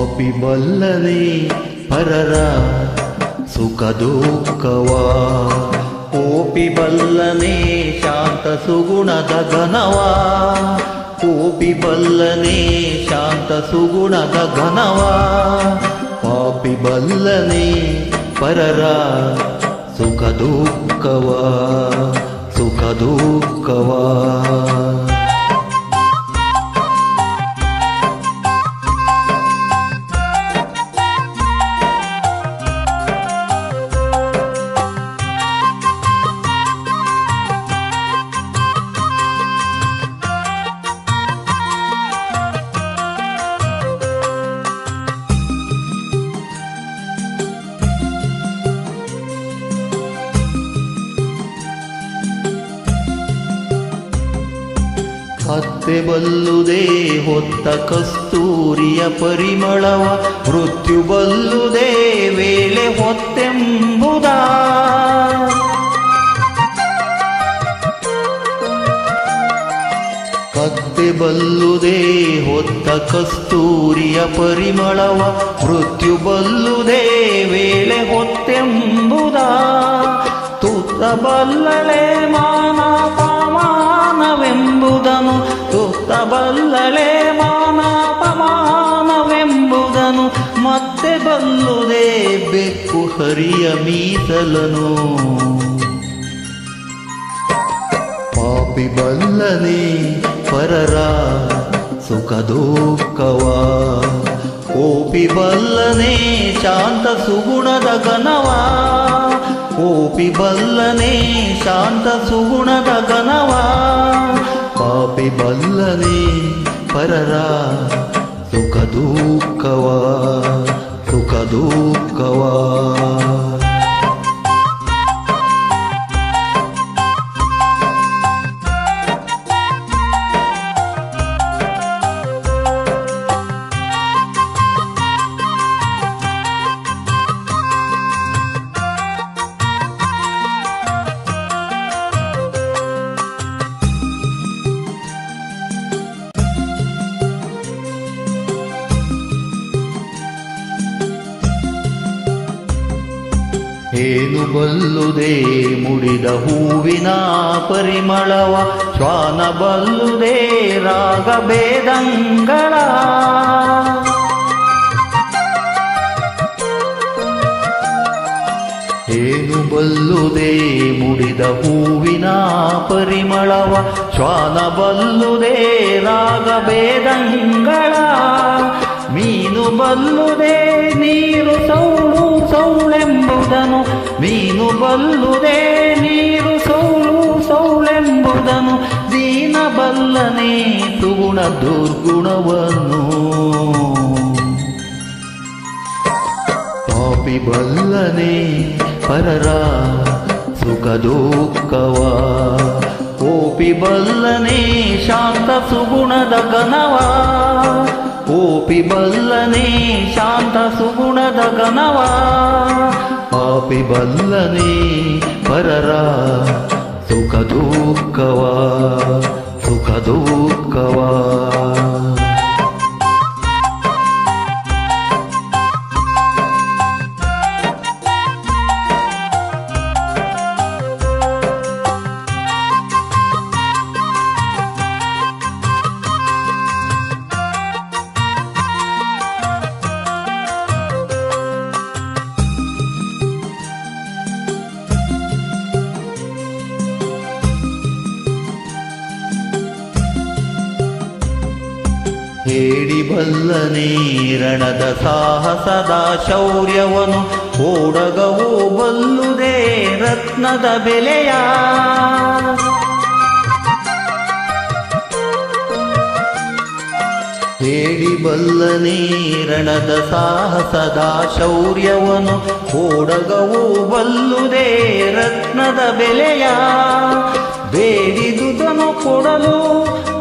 ಪಾಪಿ ಬಲ್ಲನೆ ಪರರ ಸುಖ ದುಃಖವ ಕೋಪಿ ಬಲ್ಲನೆ ಶಾಂತ ಸುಗುಣದ ಘನವ ಕೋಪಿ ಬಲ್ಲನೆ ಶಾಂತ ಸುಗುಣದ ಘನವ ಪಾಪಿ ಬಲ್ಲನೆ ಪರರ ಸುಖ ದುಃಖವ ಸುಖ ದುಃಖವ ಹತ್ತೆ ಬಲ್ಲುದೇ ಹೊತ್ತ ಕಸ್ತೂರಿಯ ಪರಿಮಳವ ಮೃತ್ಯು ಬಲ್ಲುದೇ ವೇಳೆ ಹೊತ್ತೆಂಬುದ ಹತ್ತೆ ಬಲ್ಲುದೇ ಹೊತ್ತ ಕಸ್ತೂರಿಯ ಪರಿಮಳವ ಮೃತ್ಯು ಬಲ್ಲುದೇ ವೇಳೆ ಹೊತ್ತೆಂಬುದ ತುತ್ತ ಬಲ್ಲಳೆ ಮಾನ ಪಮಾನವೆಂಬುದನು ತುತ್ತ ಬಲ್ಲಳೆ ಮಾನ ಪಮಾನವೆಂಬುದನು ಮತ್ತೆ ಬಲ್ಲುದೇ ಬೆಕ್ಕು ಹರಿಯ ಮೀಸಲನು ಪಾಪಿ ಬಲ್ಲನೆ ಪರರ ಸುಖ ದುಃಖವ ಕೋಪಿ ಬಲ್ಲನೆ ಶಾಂತ ಸುಗುಣದ ಘನವ ಕೋಪಿ ಬಲ್ಲನೆ ಶಾಂತ ಸುಗುಣದ ಘನವ ಪಾಪಿ ಬಲ್ಲನೆ ಪರರ ಸುಖ ದುಃಖವ ಸುಖ ದುಃಖವ ಏನು ಬಲ್ಲುದೇ ಮುಡಿದ ಹೂವಿನ ಪರಿಮಳವ ಶ್ವಾನ ಬಲ್ಲುದೇ ರಾಗ ಭೇದಂಗಳ ಏನು ಬಲ್ಲುದೇ ಮುಡಿದ ಹೂವಿನ ಪರಿಮಳವ ಶ್ವಾನ ಬಲ್ಲುದೇ ರಾಗ ಭೇದಂಗಳ ಮೀನು ಬಲ್ಲುದೇ ನೀರು ಸೌಳು ಸೌಳೆಂಬುದನು ಮೀನು ಬಲ್ಲುದೇ ನೀರು ಸೌಳು ಸೌಳೆಂಬುದನು ದೀನ ಬಲ್ಲನೆ ಸುಗುಣ ದುರ್ಗುಣವನ್ನು ಪಾಪಿ ಬಲ್ಲನೆ ಪರರ ಸುಖ ದುಃಖವ ಕೋಪಿ ಬಲ್ಲನೆ ಶಾಂತ ಸುಗುಣದ ಘನವ ಕೋಪಿ ಬಲ್ಲನೆ ಶಾಂತ ಸುಗುಣದ ಘನವ ಪಾಪಿ ಬಲ್ಲನೆ ಪರರ ಸುಖ ದುಃಖವ ಸುಖ ದುಃಖವ ಹೇಳಿ ಬಲ್ಲನೆ ರಣದ ಸಾಹಸದ ಶೌರ್ಯವನು ಓಡಗವೋ ಬಲ್ಲುದೇ ರತ್ನದ ಬೆಲೆಯ ಹೇಳಿ ಬಲ್ಲನೆ ರಣದ ಸಾಹಸದ ಶೌರ್ಯವನು ಓಡಗವೋ ಬಲ್ಲುದೇ ರತ್ನದ ಬೆಲೆಯ ಬೇಡಿದುದನು ಕೊಡಲು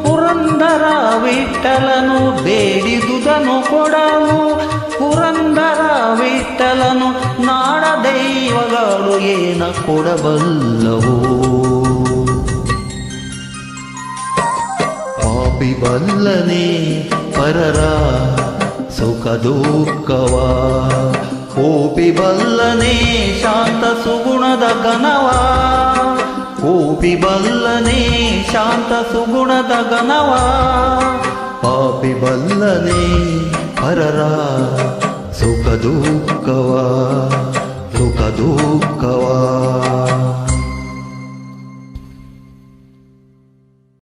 ಪುರಂದರ ವಿಠಲನು ಬೇಡಿದುದನು ಕೊಡಲು ಪುರಂದರ ವಿಠಲನು ನಾಡ ದೈವಗಳು ಏನ ಕೊಡಬಲ್ಲವು ಪಾಪಿ ಬಲ್ಲನೆ ಪರರ ಸುಖ ದುಃಖವ ಕೋಪಿ ಬಲ್ಲನೆ ಶಾಂತ ಸುಗುಣದ ಘನವ ಕೋಪಿ ಬಲ್ಲನೆ ಶಾಂತ ಸುಗುಣದ ಘನವ ಪಾಪಿ ಬಲ್ಲನೆ ಪರರ ಸುಖ ದುಃಖವ ಸುಖ ದುಃಖವ